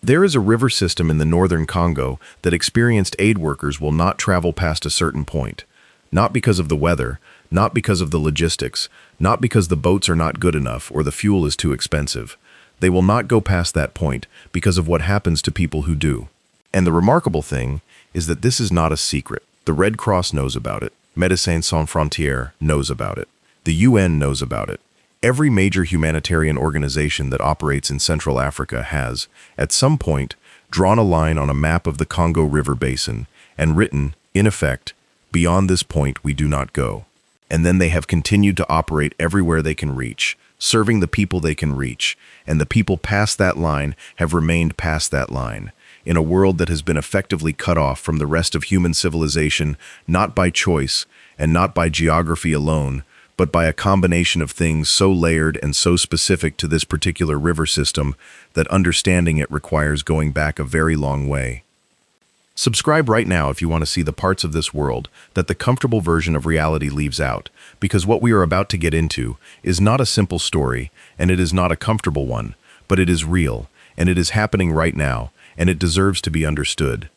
There is a river system in the northern Congo that experienced aid workers will not travel past a certain point. Not because of the weather, not because of the logistics, not because the boats are not good enough or the fuel is too expensive. They will not go past that point because of what happens to people who do. And the remarkable thing is that this is not a secret. The Red Cross knows about it. Médecins Sans Frontières knows about it. The UN knows about it. Every major humanitarian organization that operates in Central Africa has, at some point, drawn a line on a map of the Congo River Basin and written, in effect, "Beyond this point we do not go." And then they have continued to operate everywhere they can reach, serving the people they can reach, and the people past that line have remained past that line, in a world that has been effectively cut off from the rest of human civilization, not by choice and not by geography alone, but by a combination of things so layered and so specific to this particular river system that understanding it requires going back a very long way. Subscribe right now if you want to see the parts of this world that the comfortable version of reality leaves out, because what we are about to get into is not a simple story, and it is not a comfortable one, but it is real, and it is happening right now, and it deserves to be understood.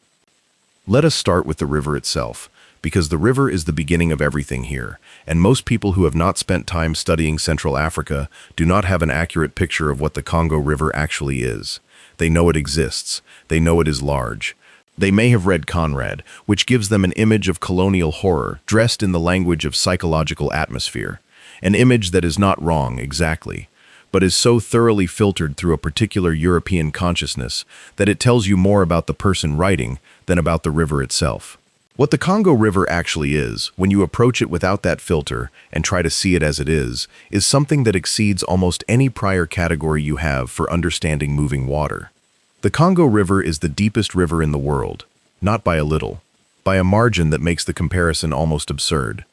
Let us start with the river itself, because the river is the beginning of everything here, and most people who have not spent time studying Central Africa do not have an accurate picture of what the Congo River actually is. They know it exists. They know it is large. They may have read Conrad, which gives them an image of colonial horror dressed in the language of psychological atmosphere, an image that is not wrong exactly, but is so thoroughly filtered through a particular European consciousness that it tells you more about the person writing than about the river itself. What the Congo River actually is, when you approach it without that filter and try to see it as it is something that exceeds almost any prior category you have for understanding moving water. The Congo River is the deepest river in the world, not by a little, by a margin that makes the comparison almost absurd.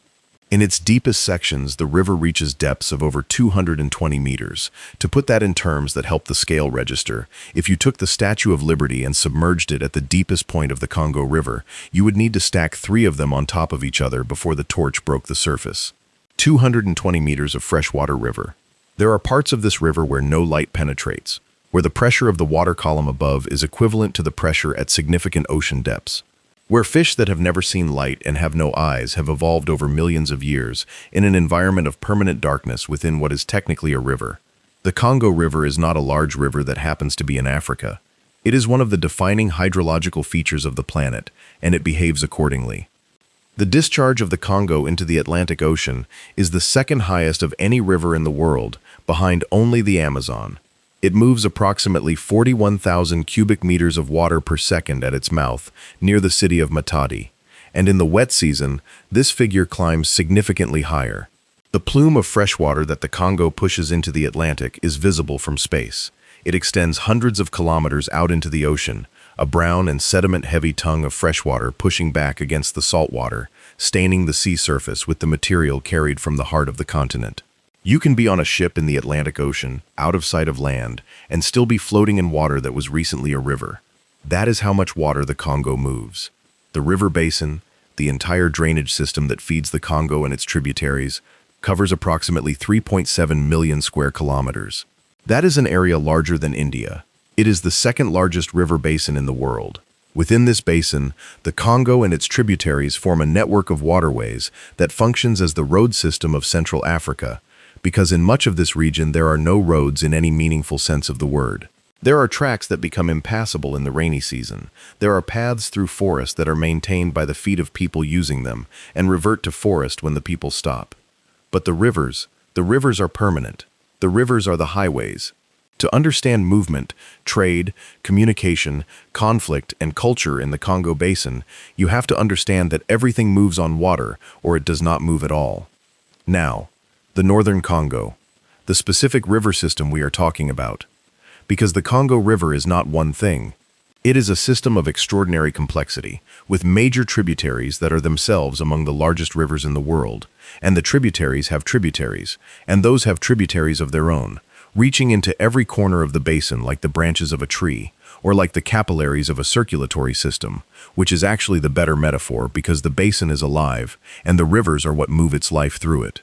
In its deepest sections, the river reaches depths of over 220 meters. To put that in terms that help the scale register, if you took the Statue of Liberty and submerged it at the deepest point of the Congo River, you would need to stack 3 of them on top of each other before the torch broke the surface. 220 meters of freshwater river. There are parts of this river where no light penetrates, where the pressure of the water column above is equivalent to the pressure at significant ocean depths, where fish that have never seen light and have no eyes have evolved over millions of years in an environment of permanent darkness within what is technically a river. The Congo River is not a large river that happens to be in Africa. It is one of the defining hydrological features of the planet, and it behaves accordingly. The discharge of the Congo into the Atlantic Ocean is the second highest of any river in the world, behind only the Amazon. It moves approximately 41,000 cubic meters of water per second at its mouth, near the city of Matadi. And in the wet season, this figure climbs significantly higher. The plume of freshwater that the Congo pushes into the Atlantic is visible from space. It extends hundreds of kilometers out into the ocean, a brown and sediment-heavy tongue of freshwater pushing back against the salt water, staining the sea surface with the material carried from the heart of the continent. You can be on a ship in the Atlantic Ocean, out of sight of land, and still be floating in water that was recently a river. That is how much water the Congo moves. The river basin, the entire drainage system that feeds the Congo and its tributaries, covers approximately 3.7 million square kilometers. That is an area larger than India. It is the second largest river basin in the world. Within this basin, the Congo and its tributaries form a network of waterways that functions as the road system of Central Africa, because in much of this region there are no roads in any meaningful sense of the word. There are tracks that become impassable in the rainy season. There are paths through forest that are maintained by the feet of people using them and revert to forest when the people stop. But the rivers are permanent. The rivers are the highways. To understand movement, trade, communication, conflict, and culture in the Congo Basin, you have to understand that everything moves on water or it does not move at all. Now, the northern Congo, the specific river system we are talking about. Because the Congo River is not one thing. It is a system of extraordinary complexity, with major tributaries that are themselves among the largest rivers in the world, and the tributaries have tributaries, and those have tributaries of their own, reaching into every corner of the basin like the branches of a tree, or like the capillaries of a circulatory system, which is actually the better metaphor because the basin is alive, and the rivers are what move its life through it.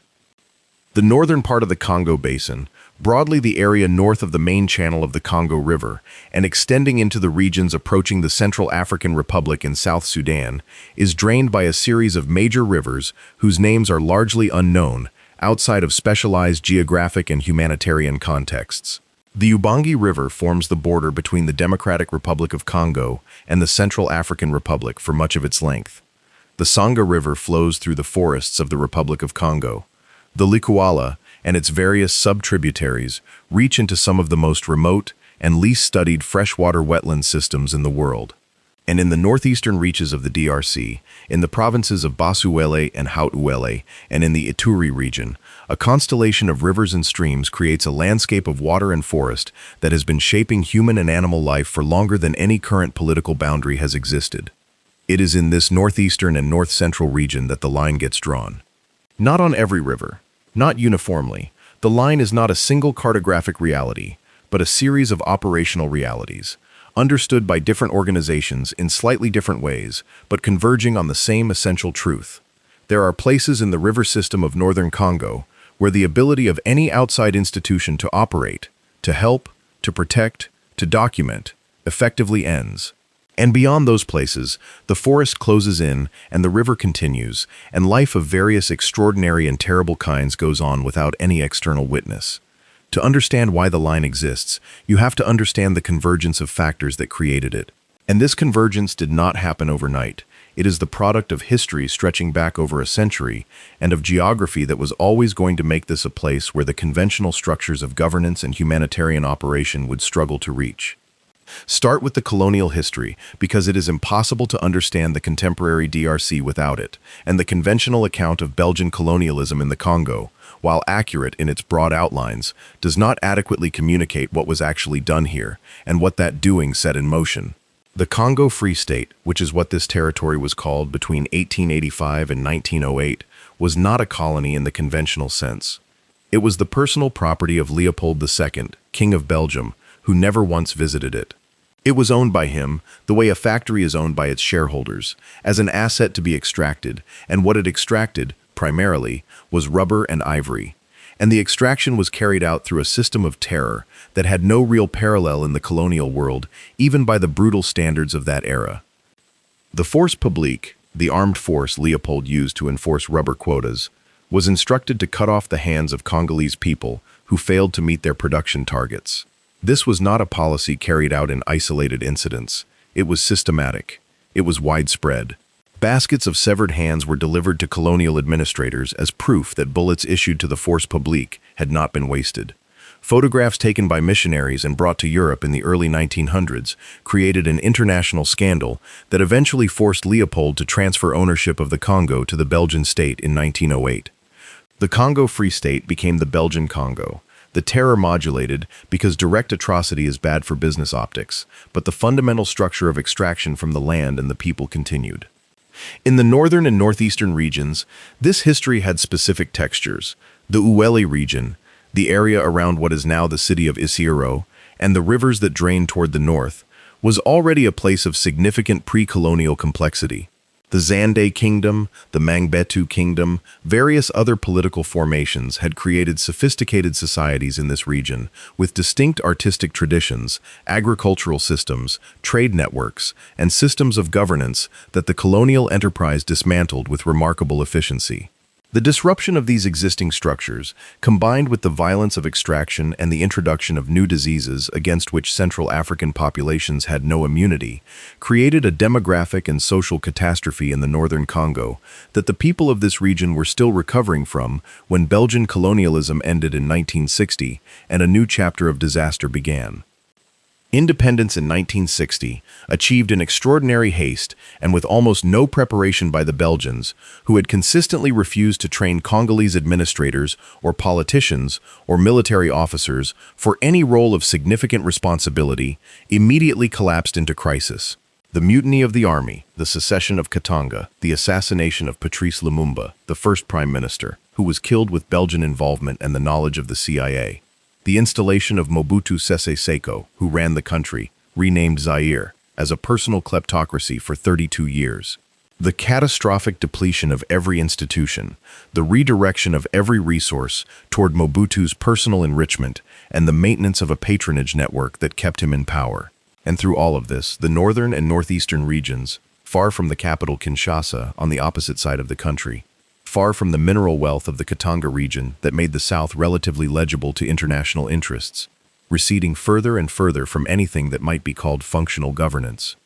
The northern part of the Congo Basin, broadly the area north of the main channel of the Congo River and extending into the regions approaching the Central African Republic and South Sudan, is drained by a series of major rivers whose names are largely unknown outside of specialized geographic and humanitarian contexts. The Ubangi River forms the border between the Democratic Republic of Congo and the Central African Republic for much of its length. The Sanga River flows through the forests of the Republic of Congo. The Likuala and its various sub-tributaries reach into some of the most remote and least studied freshwater wetland systems in the world. And in the northeastern reaches of the DRC, in the provinces of Basuele and Haut-Uele, and in the Ituri region, a constellation of rivers and streams creates a landscape of water and forest that has been shaping human and animal life for longer than any current political boundary has existed. It is in this northeastern and north-central region that the line gets drawn. Not on every river, not uniformly. The line is not a single cartographic reality, but a series of operational realities, understood by different organizations in slightly different ways, but converging on the same essential truth. There are places in the river system of northern Congo where the ability of any outside institution to operate, to help, to protect, to document, effectively ends. And beyond those places, the forest closes in and the river continues, and life of various extraordinary and terrible kinds goes on without any external witness. To understand why the line exists, you have to understand the convergence of factors that created it. And this convergence did not happen overnight. It is the product of history stretching back over a century, and of geography that was always going to make this a place where the conventional structures of governance and humanitarian operation would struggle to reach. Start with the colonial history, because it is impossible to understand the contemporary DRC without it, and the conventional account of Belgian colonialism in the Congo, while accurate in its broad outlines, does not adequately communicate what was actually done here, and what that doing set in motion. The Congo Free State, which is what this territory was called between 1885 and 1908, was not a colony in the conventional sense. It was the personal property of Leopold II, King of Belgium, who never once visited it. It was owned by him, the way a factory is owned by its shareholders, as an asset to be extracted, and what it extracted, primarily, was rubber and ivory. And the extraction was carried out through a system of terror that had no real parallel in the colonial world, even by the brutal standards of that era. The force publique, the armed force Leopold used to enforce rubber quotas, was instructed to cut off the hands of Congolese people who failed to meet their production targets. This was not a policy carried out in isolated incidents. It was systematic. It was widespread. Baskets of severed hands were delivered to colonial administrators as proof that bullets issued to the force publique had not been wasted. Photographs taken by missionaries and brought to Europe in the early 1900s created an international scandal that eventually forced Leopold to transfer ownership of the Congo to the Belgian state in 1908. The Congo Free State became the Belgian Congo. The terror modulated because direct atrocity is bad for business optics, but the fundamental structure of extraction from the land and the people continued. In the northern and northeastern regions, this history had specific textures. The Uele region, the area around what is now the city of Isiro, and the rivers that drain toward the north, was already a place of significant pre-colonial complexity. The Zande Kingdom, the Mangbetu Kingdom, various other political formations had created sophisticated societies in this region with distinct artistic traditions, agricultural systems, trade networks, and systems of governance that the colonial enterprise dismantled with remarkable efficiency. The disruption of these existing structures, combined with the violence of extraction and the introduction of new diseases against which Central African populations had no immunity, created a demographic and social catastrophe in the northern Congo that the people of this region were still recovering from when Belgian colonialism ended in 1960 and a new chapter of disaster began. Independence in 1960 achieved in extraordinary haste and with almost no preparation by the Belgians, who had consistently refused to train Congolese administrators or politicians or military officers for any role of significant responsibility, immediately collapsed into crisis. The mutiny of the army, the secession of Katanga, the assassination of Patrice Lumumba, the first prime minister, who was killed with Belgian involvement and the knowledge of the CIA. The installation of Mobutu Sese Seko, who ran the country, renamed Zaire, as a personal kleptocracy for 32 years. The catastrophic depletion of every institution, the redirection of every resource toward Mobutu's personal enrichment, and the maintenance of a patronage network that kept him in power. And through all of this, the northern and northeastern regions, far from the capital Kinshasa on the opposite side of the country, far from the mineral wealth of the Katanga region that made the South relatively legible to international interests, receding further and further from anything that might be called functional governance.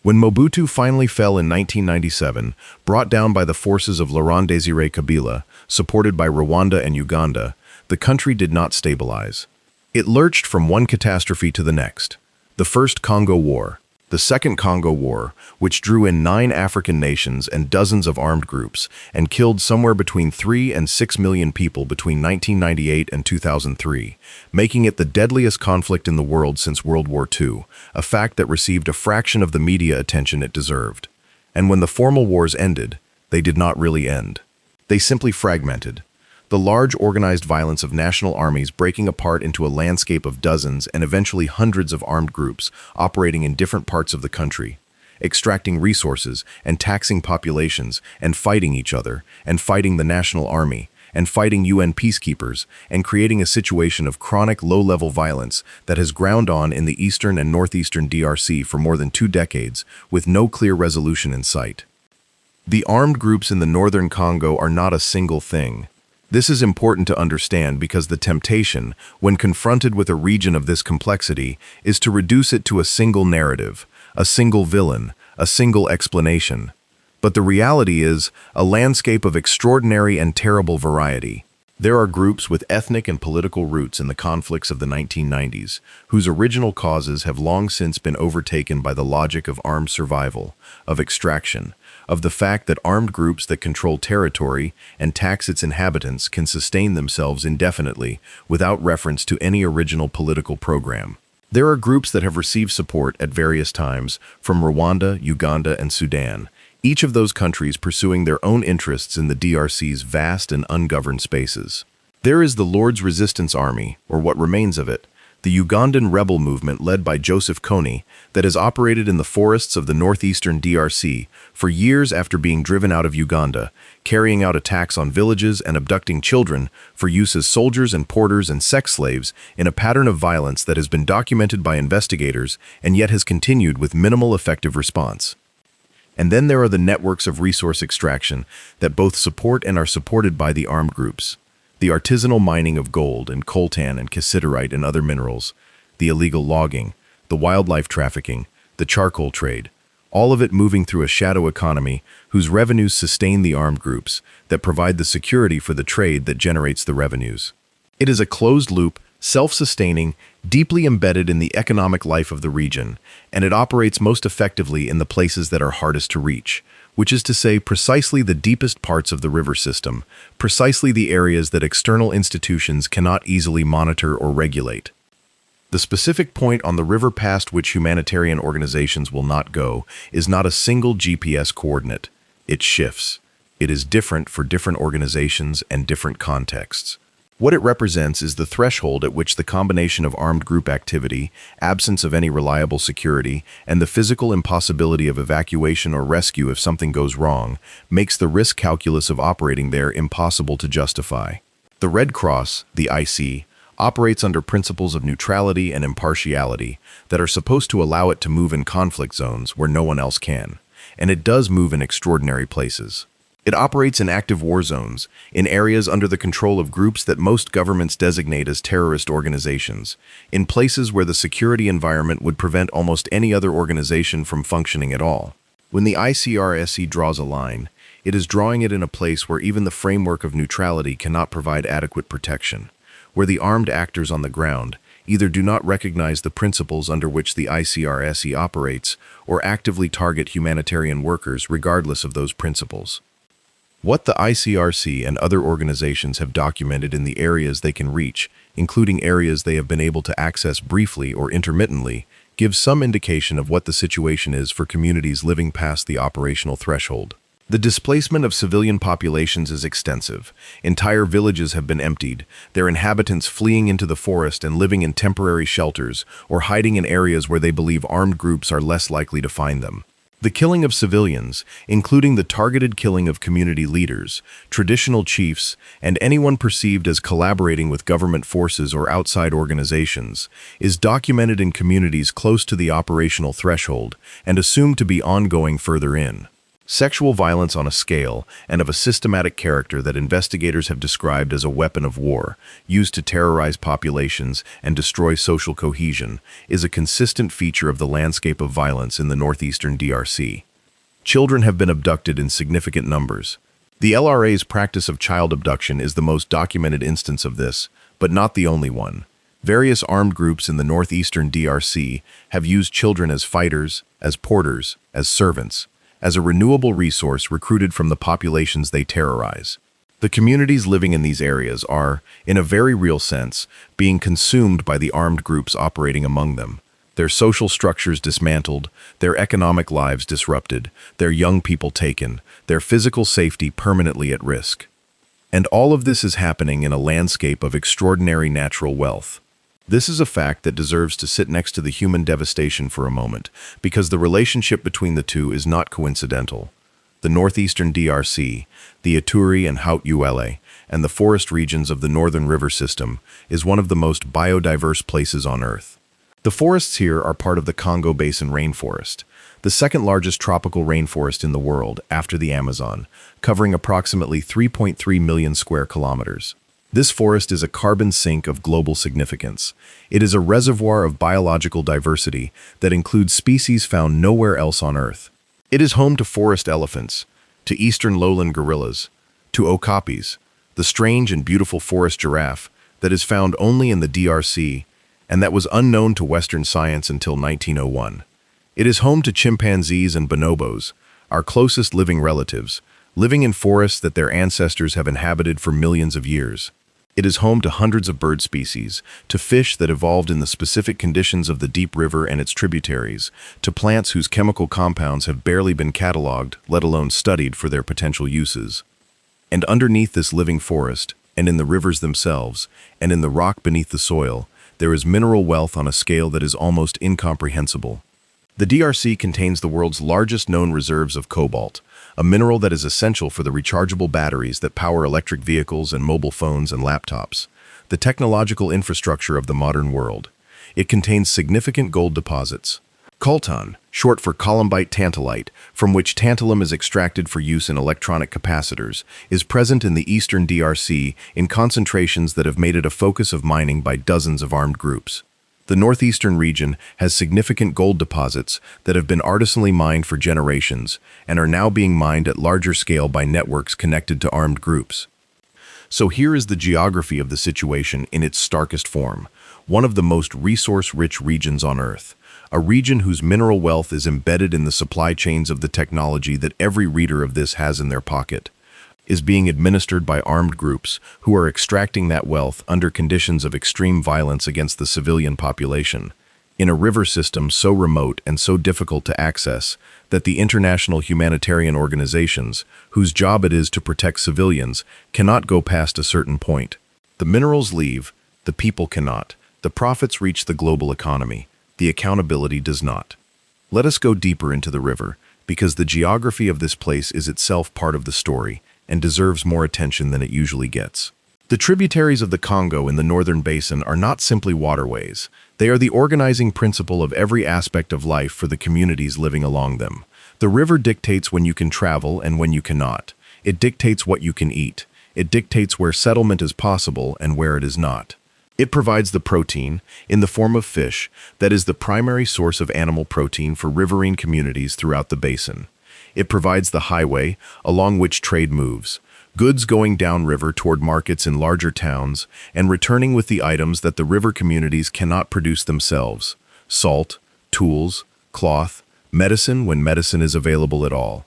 When Mobutu finally fell in 1997, brought down by the forces of Laurent Désiré Kabila, supported by Rwanda and Uganda, the country did not stabilize. It lurched from one catastrophe to the next. The First Congo War, the Second Congo War, which drew in 9 African nations and dozens of armed groups, and killed somewhere between 3 and 6 million people between 1998 and 2003, making it the deadliest conflict in the world since World War II, a fact that received a fraction of the media attention it deserved. And when the formal wars ended, they did not really end. They simply fragmented. The large organized violence of national armies breaking apart into a landscape of dozens and eventually hundreds of armed groups operating in different parts of the country, extracting resources and taxing populations and fighting each other and fighting the national army and fighting UN peacekeepers and creating a situation of chronic low-level violence that has ground on in the eastern and northeastern DRC for more than 2 decades with no clear resolution in sight. The armed groups in the northern Congo are not a single thing. This is important to understand because the temptation, when confronted with a region of this complexity, is to reduce it to a single narrative, a single villain, a single explanation. But the reality is a landscape of extraordinary and terrible variety. There are groups with ethnic and political roots in the conflicts of the 1990s, whose original causes have long since been overtaken by the logic of armed survival, of extraction, of the fact that armed groups that control territory and tax its inhabitants can sustain themselves indefinitely without reference to any original political program. There are groups that have received support at various times from Rwanda, Uganda, and Sudan, each of those countries pursuing their own interests in the DRC's vast and ungoverned spaces. There is the Lord's Resistance Army, or what remains of it, the Ugandan rebel movement led by Joseph Kony that has operated in the forests of the northeastern DRC for years after being driven out of Uganda, carrying out attacks on villages and abducting children for use as soldiers and porters and sex slaves in a pattern of violence that has been documented by investigators and yet has continued with minimal effective response. And then there are the networks of resource extraction that both support and are supported by the armed groups. The artisanal mining of gold and coltan and cassiterite and other minerals, the illegal logging, the wildlife trafficking, the charcoal trade, all of it moving through a shadow economy whose revenues sustain the armed groups that provide the security for the trade that generates the revenues. It is a closed loop, self-sustaining, deeply embedded in the economic life of the region, and it operates most effectively in the places that are hardest to reach, which is to say precisely the deepest parts of the river system, precisely the areas that external institutions cannot easily monitor or regulate. The specific point on the river past which humanitarian organizations will not go is not a single GPS coordinate. It shifts. It is different for different organizations and different contexts. What it represents is the threshold at which the combination of armed group activity, absence of any reliable security, and the physical impossibility of evacuation or rescue if something goes wrong, makes the risk calculus of operating there impossible to justify. The Red Cross, the IC, operates under principles of neutrality and impartiality that are supposed to allow it to move in conflict zones where no one else can, and it does move in extraordinary places. It operates in active war zones, in areas under the control of groups that most governments designate as terrorist organizations, in places where the security environment would prevent almost any other organization from functioning at all. When the ICRC draws a line, it is drawing it in a place where even the framework of neutrality cannot provide adequate protection, where the armed actors on the ground either do not recognize the principles under which the ICRC operates or actively target humanitarian workers regardless of those principles. What the ICRC and other organizations have documented in the areas they can reach, including areas they have been able to access briefly or intermittently, gives some indication of what the situation is for communities living past the operational threshold. The displacement of civilian populations is extensive. Entire villages have been emptied, their inhabitants fleeing into the forest and living in temporary shelters or hiding in areas where they believe armed groups are less likely to find them. The killing of civilians, including the targeted killing of community leaders, traditional chiefs, and anyone perceived as collaborating with government forces or outside organizations, is documented in communities close to the operational threshold and assumed to be ongoing further in. Sexual violence on a scale and of a systematic character that investigators have described as a weapon of war, used to terrorize populations and destroy social cohesion, is a consistent feature of the landscape of violence in the northeastern DRC. Children have been abducted in significant numbers. The LRA's practice of child abduction is the most documented instance of this, but not the only one. Various armed groups in the northeastern DRC have used children as fighters, as porters, as servants, as a renewable resource recruited from the populations they terrorize. The communities living in these areas are, in a very real sense, being consumed by the armed groups operating among them. Their social structures dismantled, their economic lives disrupted, their young people taken, their physical safety permanently at risk. And all of this is happening in a landscape of extraordinary natural wealth. This is a fact that deserves to sit next to the human devastation for a moment, because the relationship between the two is not coincidental. The northeastern DRC, the Ituri and Haut-Uele, and the forest regions of the northern river system is one of the most biodiverse places on Earth. The forests here are part of the Congo Basin rainforest, the second largest tropical rainforest in the world after the Amazon, covering approximately 3.3 million square kilometers. This forest is a carbon sink of global significance. It is a reservoir of biological diversity that includes species found nowhere else on Earth. It is home to forest elephants, to eastern lowland gorillas, to okapis, the strange and beautiful forest giraffe that is found only in the DRC and that was unknown to Western science until 1901. It is home to chimpanzees and bonobos, our closest living relatives, living in forests that their ancestors have inhabited for millions of years. It is home to hundreds of bird species, to fish that evolved in the specific conditions of the deep river and its tributaries, to plants whose chemical compounds have barely been cataloged, let alone studied for their potential uses. And underneath this living forest, and in the rivers themselves, and in the rock beneath the soil, there is mineral wealth on a scale that is almost incomprehensible. The DRC contains the world's largest known reserves of cobalt, a mineral that is essential for the rechargeable batteries that power electric vehicles and mobile phones and laptops, the technological infrastructure of the modern world. It contains significant gold deposits. Coltan, short for columbite tantalite, from which tantalum is extracted for use in electronic capacitors, is present in the eastern DRC in concentrations that have made it a focus of mining by dozens of armed groups. The northeastern region has significant gold deposits that have been artisanally mined for generations and are now being mined at larger scale by networks connected to armed groups. So here is the geography of the situation in its starkest form, one of the most resource-rich regions on Earth, a region whose mineral wealth is embedded in the supply chains of the technology that every reader of this has in their pocket, is being administered by armed groups who are extracting that wealth under conditions of extreme violence against the civilian population, in a river system so remote and so difficult to access that the international humanitarian organizations, whose job it is to protect civilians, cannot go past a certain point. The minerals leave, the people cannot. The profits reach the global economy. The accountability does not. Let us go deeper into the river, because the geography of this place is itself part of the story, and deserves more attention than it usually gets. The tributaries of the Congo in the northern basin are not simply waterways. They are the organizing principle of every aspect of life for the communities living along them. The river dictates when you can travel and when you cannot. It dictates what you can eat. It dictates where settlement is possible and where it is not. It provides the protein, in the form of fish, that is the primary source of animal protein for riverine communities throughout the basin. It provides the highway along which trade moves, goods going downriver toward markets in larger towns and returning with the items that the river communities cannot produce themselves: salt, tools, cloth, medicine when medicine is available at all.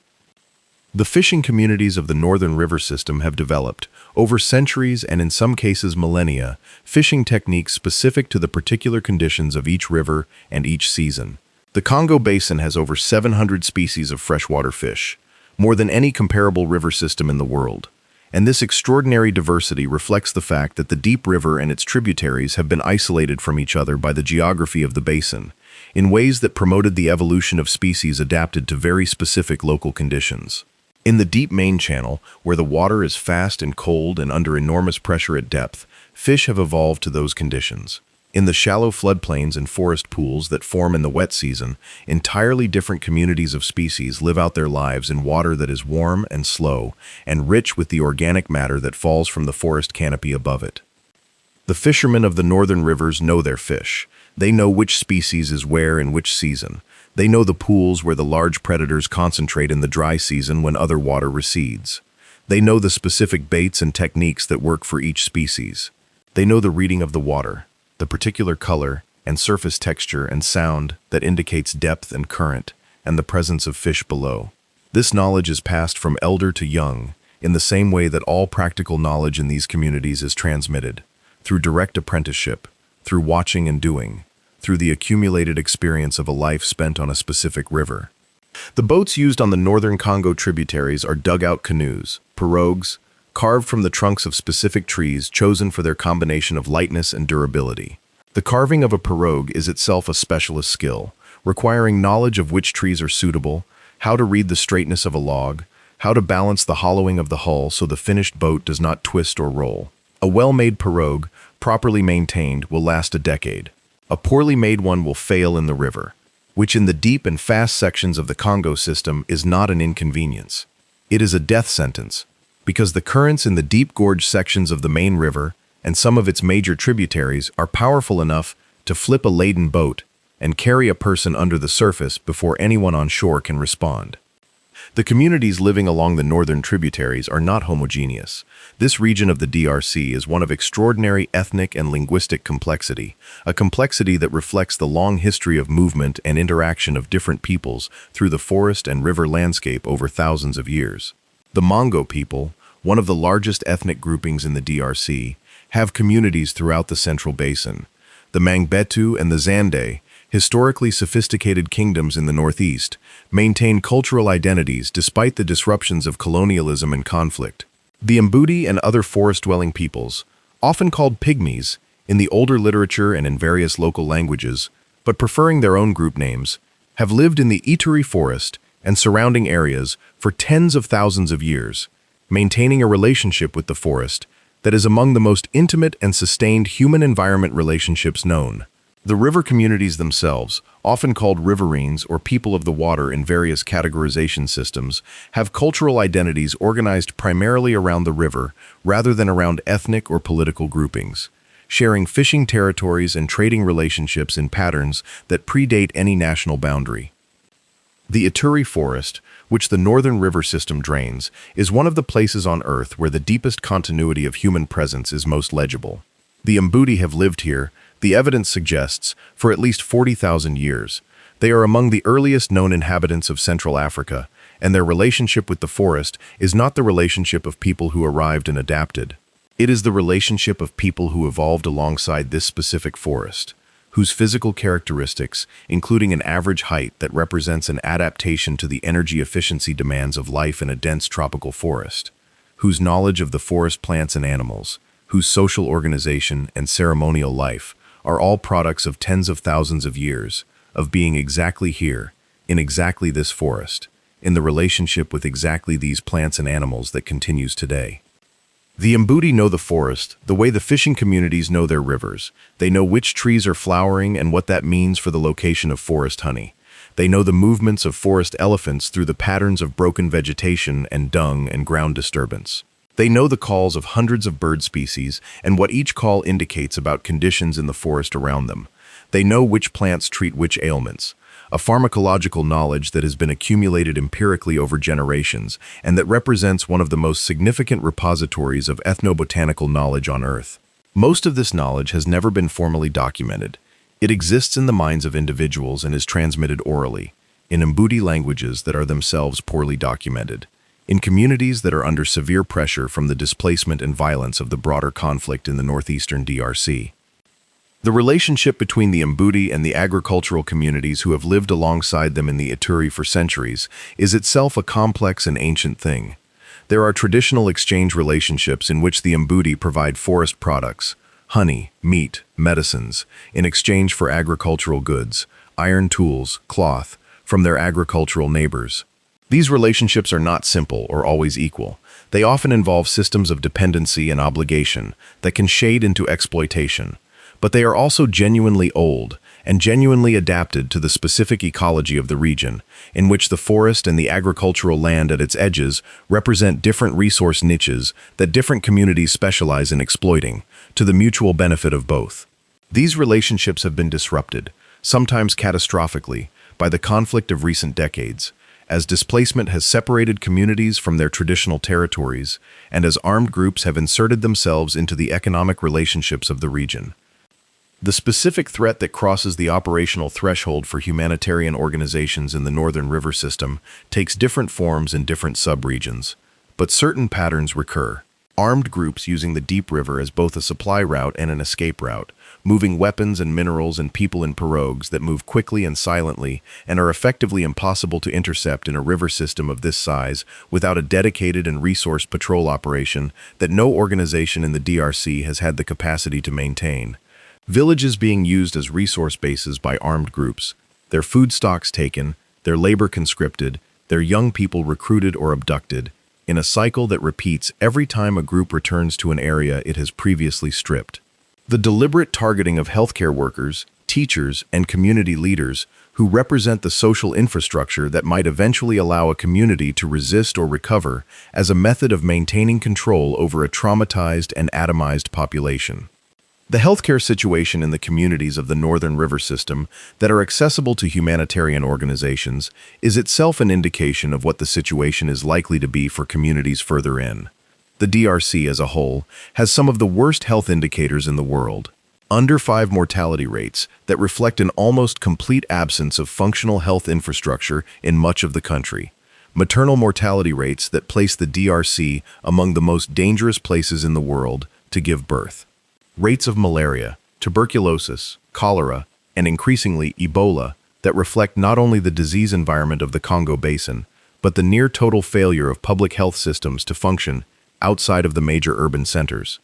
The fishing communities of the northern river system have developed, over centuries and in some cases millennia, fishing techniques specific to the particular conditions of each river and each season. The Congo Basin has over 700 species of freshwater fish, more than any comparable river system in the world. And this extraordinary diversity reflects the fact that the deep river and its tributaries have been isolated from each other by the geography of the basin, in ways that promoted the evolution of species adapted to very specific local conditions. In the deep main channel, where the water is fast and cold and under enormous pressure at depth, fish have evolved to those conditions. In the shallow floodplains and forest pools that form in the wet season, entirely different communities of species live out their lives in water that is warm and slow, and rich with the organic matter that falls from the forest canopy above it. The fishermen of the northern rivers know their fish. They know which species is where in which season. They know the pools where the large predators concentrate in the dry season when other water recedes. They know the specific baits and techniques that work for each species. They know the reading of the water, the particular color and surface texture and sound that indicates depth and current, and the presence of fish below. This knowledge is passed from elder to young, in the same way that all practical knowledge in these communities is transmitted, through direct apprenticeship, through watching and doing, through the accumulated experience of a life spent on a specific river. The boats used on the northern Congo tributaries are dugout canoes, pirogues, carved from the trunks of specific trees chosen for their combination of lightness and durability. The carving of a pirogue is itself a specialist skill, requiring knowledge of which trees are suitable, how to read the straightness of a log, how to balance the hollowing of the hull so the finished boat does not twist or roll. A well-made pirogue, properly maintained, will last a decade. A poorly made one will fail in the river, which in the deep and fast sections of the Congo system is not an inconvenience. It is a death sentence, because the currents in the deep gorge sections of the main river and some of its major tributaries are powerful enough to flip a laden boat and carry a person under the surface before anyone on shore can respond. The communities living along the northern tributaries are not homogeneous. This region of the DRC is one of extraordinary ethnic and linguistic complexity, a complexity that reflects the long history of movement and interaction of different peoples through the forest and river landscape over thousands of years. The Mongo people, one of the largest ethnic groupings in the DRC, have communities throughout the Central Basin. The Mangbetu and the Zande, historically sophisticated kingdoms in the northeast, maintain cultural identities despite the disruptions of colonialism and conflict. The Mbuti and other forest-dwelling peoples, often called pygmies in the older literature and in various local languages, but preferring their own group names, have lived in the Ituri forest and surrounding areas for tens of thousands of years, maintaining a relationship with the forest that is among the most intimate and sustained human-environment relationships known. The river communities themselves, often called riverines or people of the water in various categorization systems, have cultural identities organized primarily around the river rather than around ethnic or political groupings, sharing fishing territories and trading relationships in patterns that predate any national boundary. The Ituri forest, which the northern river system drains, is one of the places on Earth where the deepest continuity of human presence is most legible. The Mbuti have lived here, the evidence suggests, for at least 40,000 years. They are among the earliest known inhabitants of Central Africa, and their relationship with the forest is not the relationship of people who arrived and adapted. It is the relationship of people who evolved alongside this specific forest, whose physical characteristics, including an average height that represents an adaptation to the energy efficiency demands of life in a dense tropical forest, whose knowledge of the forest plants and animals, whose social organization and ceremonial life are all products of tens of thousands of years of being exactly here, in exactly this forest, in the relationship with exactly these plants and animals that continues today. The Mbuti know the forest the way the fishing communities know their rivers. They know which trees are flowering and what that means for the location of forest honey. They know the movements of forest elephants through the patterns of broken vegetation and dung and ground disturbance. They know the calls of hundreds of bird species and what each call indicates about conditions in the forest around them. They know which plants treat which ailments, a pharmacological knowledge that has been accumulated empirically over generations and that represents one of the most significant repositories of ethnobotanical knowledge on Earth. Most of this knowledge has never been formally documented. It exists in the minds of individuals and is transmitted orally, in Mbuti languages that are themselves poorly documented, in communities that are under severe pressure from the displacement and violence of the broader conflict in the northeastern DRC. The relationship between the Mbuti and the agricultural communities who have lived alongside them in the Ituri for centuries is itself a complex and ancient thing. There are traditional exchange relationships in which the Mbuti provide forest products, honey, meat, medicines, in exchange for agricultural goods, iron tools, cloth, from their agricultural neighbors. These relationships are not simple or always equal. They often involve systems of dependency and obligation that can shade into exploitation. But they are also genuinely old and genuinely adapted to the specific ecology of the region, in which the forest and the agricultural land at its edges represent different resource niches that different communities specialize in exploiting, to the mutual benefit of both. These relationships have been disrupted, sometimes catastrophically, by the conflict of recent decades, as displacement has separated communities from their traditional territories and as armed groups have inserted themselves into the economic relationships of the region. The specific threat that crosses the operational threshold for humanitarian organizations in the Northern River System takes different forms in different subregions, but certain patterns recur. Armed groups using the Deep River as both a supply route and an escape route, moving weapons and minerals and people in pirogues that move quickly and silently and are effectively impossible to intercept in a river system of this size without a dedicated and resourced patrol operation that no organization in the DRC has had the capacity to maintain. Villages being used as resource bases by armed groups, their food stocks taken, their labor conscripted, their young people recruited or abducted, in a cycle that repeats every time a group returns to an area it has previously stripped. The deliberate targeting of healthcare workers, teachers, and community leaders who represent the social infrastructure that might eventually allow a community to resist or recover as a method of maintaining control over a traumatized and atomized population. The healthcare situation in the communities of the Northern River System that are accessible to humanitarian organizations is itself an indication of what the situation is likely to be for communities further in. The DRC as a whole has some of the worst health indicators in the world. Under 5 mortality rates that reflect an almost complete absence of functional health infrastructure in much of the country. Maternal mortality rates that place the DRC among the most dangerous places in the world to give birth. Rates of malaria, tuberculosis, cholera, and increasingly Ebola that reflect not only the disease environment of the Congo Basin, but the near-total failure of public health systems to function outside of the major urban centers.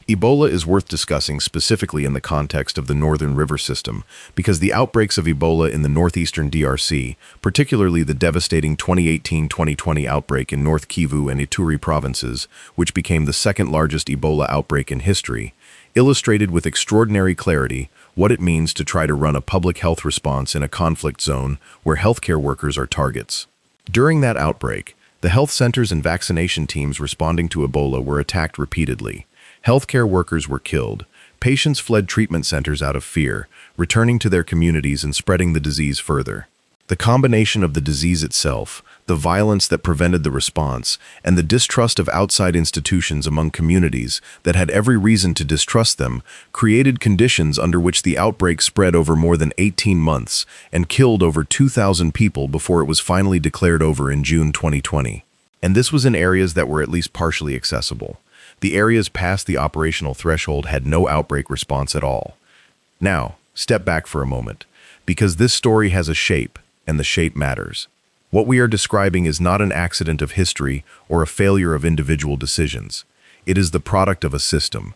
Ebola is worth discussing specifically in the context of the Northern River System because the outbreaks of Ebola in the northeastern DRC, particularly the devastating 2018-2020 outbreak in North Kivu and Ituri provinces, which became the second largest Ebola outbreak in history, illustrated with extraordinary clarity what it means to try to run a public health response in a conflict zone where healthcare workers are targets. During that outbreak, the health centers and vaccination teams responding to Ebola were attacked repeatedly. Healthcare workers were killed. Patients fled treatment centers out of fear, returning to their communities and spreading the disease further. The combination of the disease itself, the violence that prevented the response, and the distrust of outside institutions among communities that had every reason to distrust them created conditions under which the outbreak spread over more than 18 months and killed over 2,000 people before it was finally declared over in June 2020. And this was in areas that were at least partially accessible. The areas past the operational threshold had no outbreak response at all. Now, step back for a moment, because this story has a shape, and the shape matters. What we are describing is not an accident of history or a failure of individual decisions. It is the product of a system.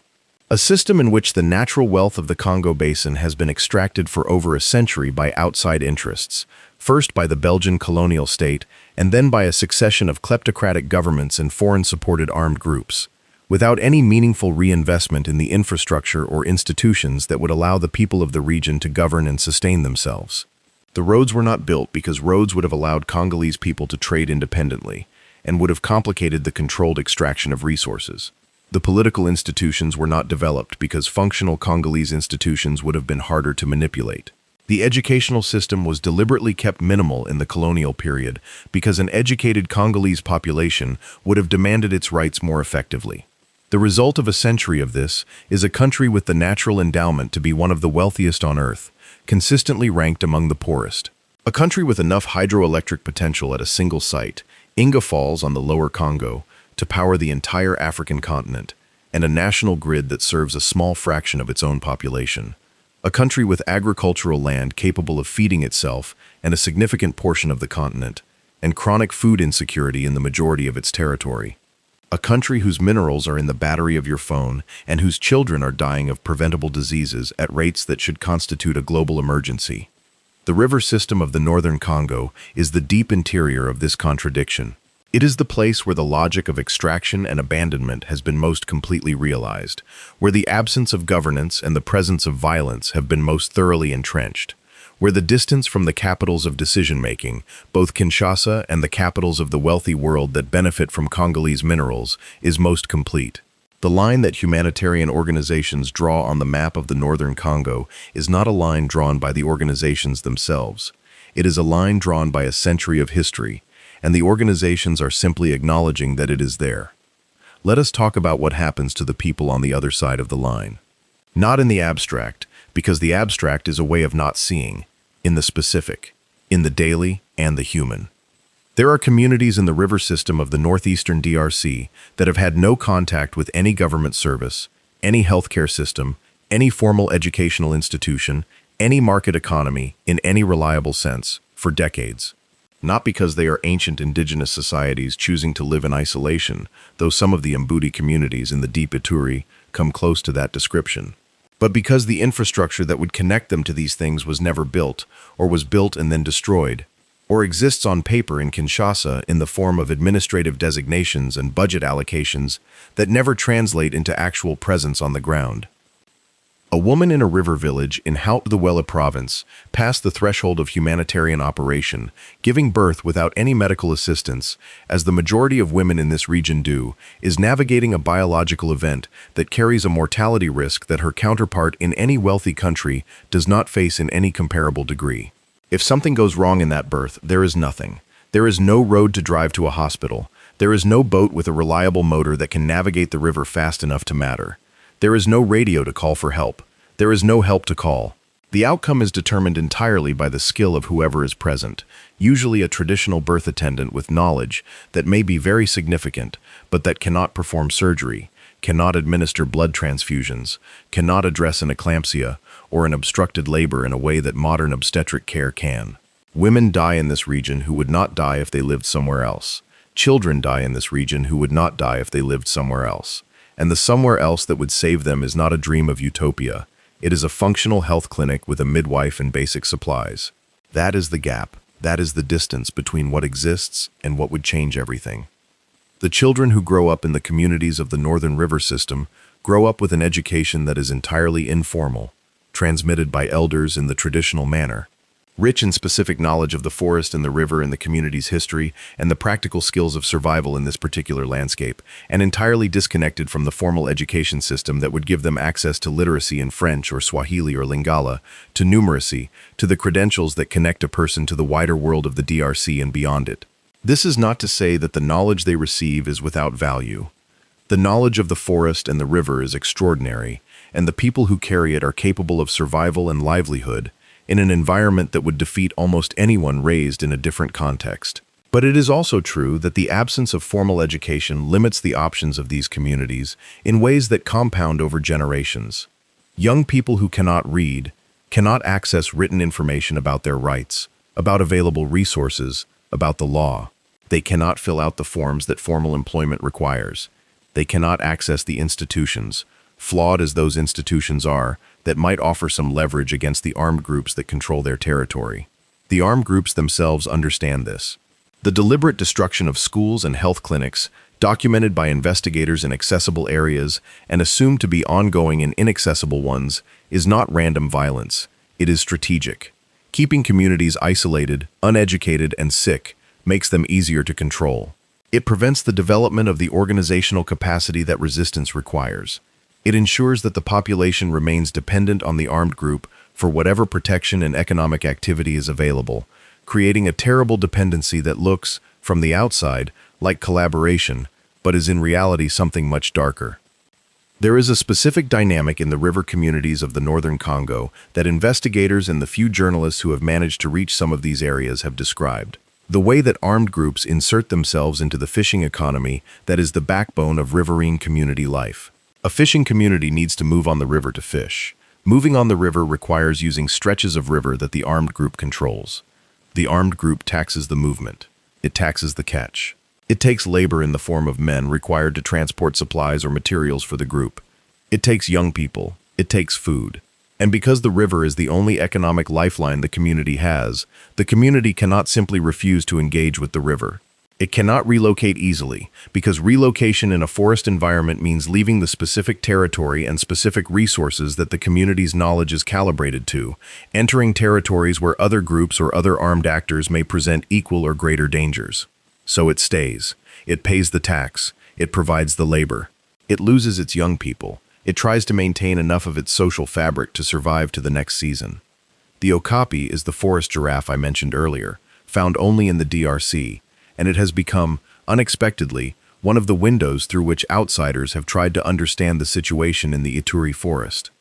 A system in which the natural wealth of the Congo Basin has been extracted for over a century by outside interests, first by the Belgian colonial state, and then by a succession of kleptocratic governments and foreign-supported armed groups, without any meaningful reinvestment in the infrastructure or institutions that would allow the people of the region to govern and sustain themselves. The roads were not built because roads would have allowed Congolese people to trade independently and would have complicated the controlled extraction of resources. The political institutions were not developed because functional Congolese institutions would have been harder to manipulate. The educational system was deliberately kept minimal in the colonial period because an educated Congolese population would have demanded its rights more effectively. The result of a century of this is a country with the natural endowment to be one of the wealthiest on earth, consistently ranked among the poorest. A country with enough hydroelectric potential at a single site, Inga Falls on the lower Congo, to power the entire African continent, and a national grid that serves a small fraction of its own population. A country with agricultural land capable of feeding itself and a significant portion of the continent, and chronic food insecurity in the majority of its territory. A country whose minerals are in the battery of your phone and whose children are dying of preventable diseases at rates that should constitute a global emergency. The river system of the northern Congo is the deep interior of this contradiction. It is the place where the logic of extraction and abandonment has been most completely realized, where the absence of governance and the presence of violence have been most thoroughly entrenched, where the distance from the capitals of decision-making, both Kinshasa and the capitals of the wealthy world that benefit from Congolese minerals, is most complete. The line that humanitarian organizations draw on the map of the northern Congo is not a line drawn by the organizations themselves. It is a line drawn by a century of history, and the organizations are simply acknowledging that it is there. Let us talk about what happens to the people on the other side of the line. Not in the abstract, because the abstract is a way of not seeing, in the specific, in the daily and the human. There are communities in the river system of the northeastern DRC that have had no contact with any government service, any healthcare system, any formal educational institution, any market economy in any reliable sense, for decades. Not because they are ancient indigenous societies choosing to live in isolation, though some of the Mbuti communities in the Deep Ituri come close to that description, but because the infrastructure that would connect them to these things was never built, or was built and then destroyed, or exists on paper in Kinshasa in the form of administrative designations and budget allocations that never translate into actual presence on the ground. A woman in a river village in Haut-Douala province passed the threshold of humanitarian operation, giving birth without any medical assistance, as the majority of women in this region do, is navigating a biological event that carries a mortality risk that her counterpart in any wealthy country does not face in any comparable degree. If something goes wrong in that birth, there is nothing. There is no road to drive to a hospital. There is no boat with a reliable motor that can navigate the river fast enough to matter. There is no radio to call for help. There is no help to call. The outcome is determined entirely by the skill of whoever is present, usually a traditional birth attendant with knowledge that may be very significant, but that cannot perform surgery, cannot administer blood transfusions, cannot address an eclampsia or an obstructed labor in a way that modern obstetric care can. Women die in this region who would not die if they lived somewhere else. Children die in this region who would not die if they lived somewhere else. And the somewhere else that would save them is not a dream of utopia. It is a functional health clinic with a midwife and basic supplies. That is the gap. That is the distance between what exists and what would change everything. The children who grow up in the communities of the Northern River System grow up with an education that is entirely informal, transmitted by elders in the traditional manner. Rich in specific knowledge of the forest and the river and the community's history and the practical skills of survival in this particular landscape, and entirely disconnected from the formal education system that would give them access to literacy in French or Swahili or Lingala, to numeracy, to the credentials that connect a person to the wider world of the DRC and beyond it. This is not to say that the knowledge they receive is without value. The knowledge of the forest and the river is extraordinary, and the people who carry it are capable of survival and livelihood in an environment that would defeat almost anyone raised in a different context. But it is also true that the absence of formal education limits the options of these communities in ways that compound over generations. Young people who cannot read cannot access written information about their rights, about available resources, about the law. They cannot fill out the forms that formal employment requires. They cannot access the institutions, flawed as those institutions are, that might offer some leverage against the armed groups that control their territory. The armed groups themselves understand this. The deliberate destruction of schools and health clinics, documented by investigators in accessible areas and assumed to be ongoing in inaccessible ones, is not random violence. It is strategic. Keeping communities isolated, uneducated, and sick makes them easier to control. It prevents the development of the organizational capacity that resistance requires. It ensures that the population remains dependent on the armed group for whatever protection and economic activity is available, creating a terrible dependency that looks, from the outside, like collaboration, but is in reality something much darker. There is a specific dynamic in the river communities of the northern Congo that investigators and the few journalists who have managed to reach some of these areas have described. The way that armed groups insert themselves into the fishing economy that is the backbone of riverine community life. A fishing community needs to move on the river to fish. Moving on the river requires using stretches of river that the armed group controls. The armed group taxes the movement. It taxes the catch. It takes labor in the form of men required to transport supplies or materials for the group. It takes young people. It takes food. And because the river is the only economic lifeline the community has, the community cannot simply refuse to engage with the river. It cannot relocate easily, because relocation in a forest environment means leaving the specific territory and specific resources that the community's knowledge is calibrated to, entering territories where other groups or other armed actors may present equal or greater dangers. So it stays. It pays the tax. It provides the labor. It loses its young people. It tries to maintain enough of its social fabric to survive to the next season. The okapi is the forest giraffe I mentioned earlier, found only in the DRC, and it has become, unexpectedly, one of the windows through which outsiders have tried to understand the situation in the Ituri forest.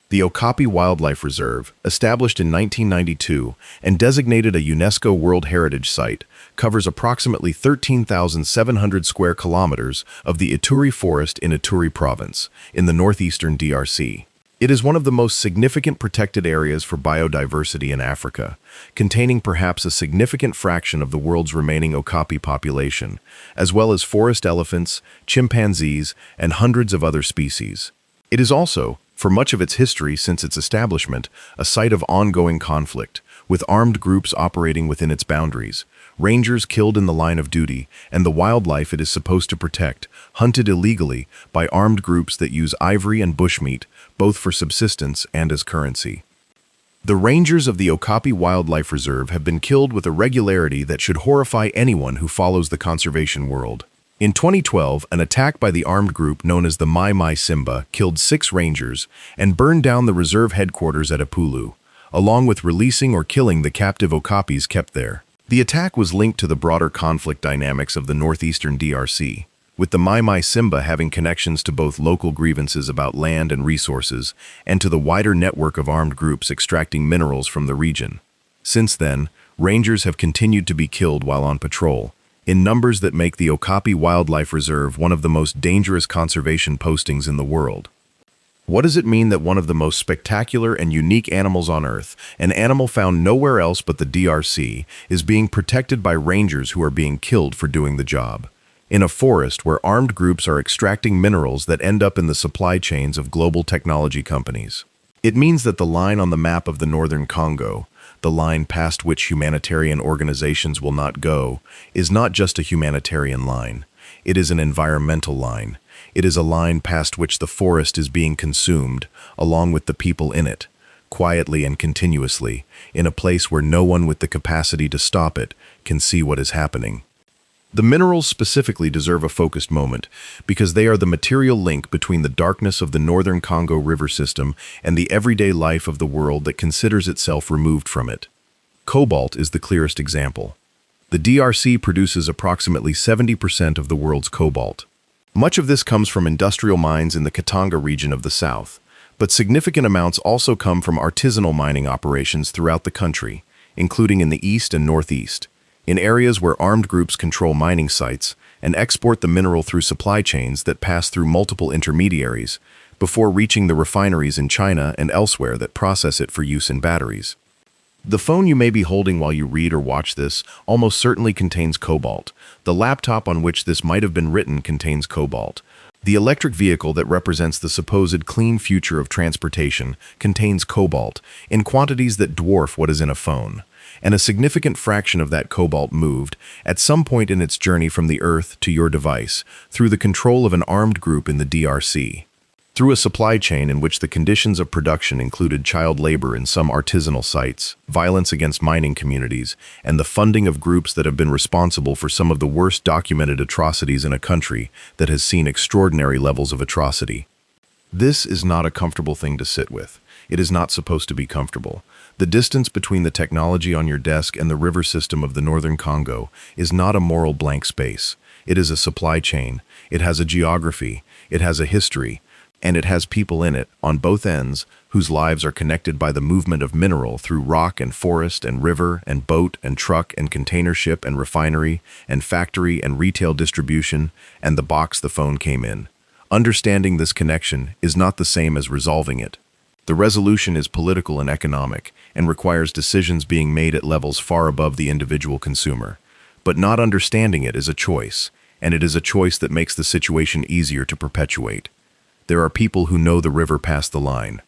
The Okapi Wildlife Reserve, established in 1992 and designated a UNESCO World Heritage Site, covers approximately 13,700 square kilometers of the Ituri Forest in Ituri Province, in the northeastern DRC. It is one of the most significant protected areas for biodiversity in Africa, containing perhaps a significant fraction of the world's remaining okapi population, as well as forest elephants, chimpanzees, and hundreds of other species. It is also, for much of its history since its establishment, a site of ongoing conflict, with armed groups operating within its boundaries, rangers killed in the line of duty, and the wildlife it is supposed to protect, hunted illegally by armed groups that use ivory and bushmeat, both for subsistence and as currency. The rangers of the Okapi Wildlife Reserve have been killed with a regularity that should horrify anyone who follows the conservation world. In 2012, an attack by the armed group known as the Mai Mai Simba killed 6 rangers and burned down the reserve headquarters at Apulu, along with releasing or killing the captive okapis kept there. The attack was linked to the broader conflict dynamics of the northeastern DRC, with the Mai Mai Simba having connections to both local grievances about land and resources and to the wider network of armed groups extracting minerals from the region. Since then, rangers have continued to be killed while on patrol, in numbers that make the Okapi Wildlife Reserve one of the most dangerous conservation postings in the world. What does it mean that one of the most spectacular and unique animals on Earth, an animal found nowhere else but the DRC, is being protected by rangers who are being killed for doing the job? In a forest where armed groups are extracting minerals that end up in the supply chains of global technology companies. It means that the line on the map of the northern Congo, the line past which humanitarian organizations will not go, is not just a humanitarian line. It is an environmental line. It is a line past which the forest is being consumed, along with the people in it, quietly and continuously, in a place where no one with the capacity to stop it can see what is happening. The minerals specifically deserve a focused moment because they are the material link between the darkness of the northern Congo river system and the everyday life of the world that considers itself removed from it. Cobalt is the clearest example. The DRC produces approximately 70% of the world's cobalt. Much of this comes from industrial mines in the Katanga region of the south, but significant amounts also come from artisanal mining operations throughout the country, including in the east and northeast, in areas where armed groups control mining sites and export the mineral through supply chains that pass through multiple intermediaries before reaching the refineries in China and elsewhere that process it for use in batteries. The phone you may be holding while you read or watch this almost certainly contains cobalt. The laptop on which this might have been written contains cobalt. The electric vehicle that represents the supposed clean future of transportation contains cobalt in quantities that dwarf what is in a phone. And a significant fraction of that cobalt moved, at some point in its journey from the Earth to your device, through the control of an armed group in the DRC. Through a supply chain in which the conditions of production included child labor in some artisanal sites, violence against mining communities, and the funding of groups that have been responsible for some of the worst documented atrocities in a country that has seen extraordinary levels of atrocity. This is not a comfortable thing to sit with. It is not supposed to be comfortable. The distance between the technology on your desk and the river system of the northern Congo is not a moral blank space. It is a supply chain. It has a geography. It has a history. And it has people in it, on both ends, whose lives are connected by the movement of mineral through rock and forest and river and boat and truck and container ship and refinery and factory and retail distribution and the box the phone came in. Understanding this connection is not the same as resolving it. The resolution is political and economic and requires decisions being made at levels far above the individual consumer. But not understanding it is a choice, and it is a choice that makes the situation easier to perpetuate. There are people who know the river past the line.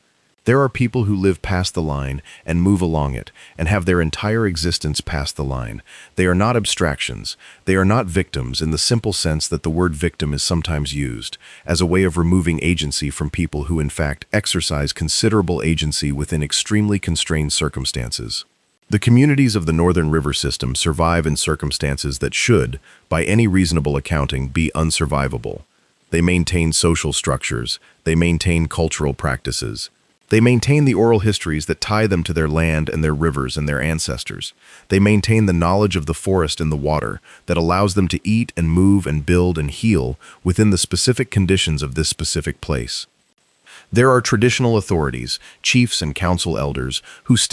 There are people who live past the line and move along it and have their entire existence past the line. They are not abstractions. They are not victims in the simple sense that the word victim is sometimes used, as a way of removing agency from people who in fact exercise considerable agency within extremely constrained circumstances. The communities of the Northern River System survive in circumstances that should, by any reasonable accounting, be unsurvivable. They maintain social structures. They maintain cultural practices. They maintain the oral histories that tie them to their land and their rivers and their ancestors. They maintain the knowledge of the forest and the water that allows them to eat and move and build and heal within the specific conditions of this specific place. There are traditional authorities, chiefs and council elders, who still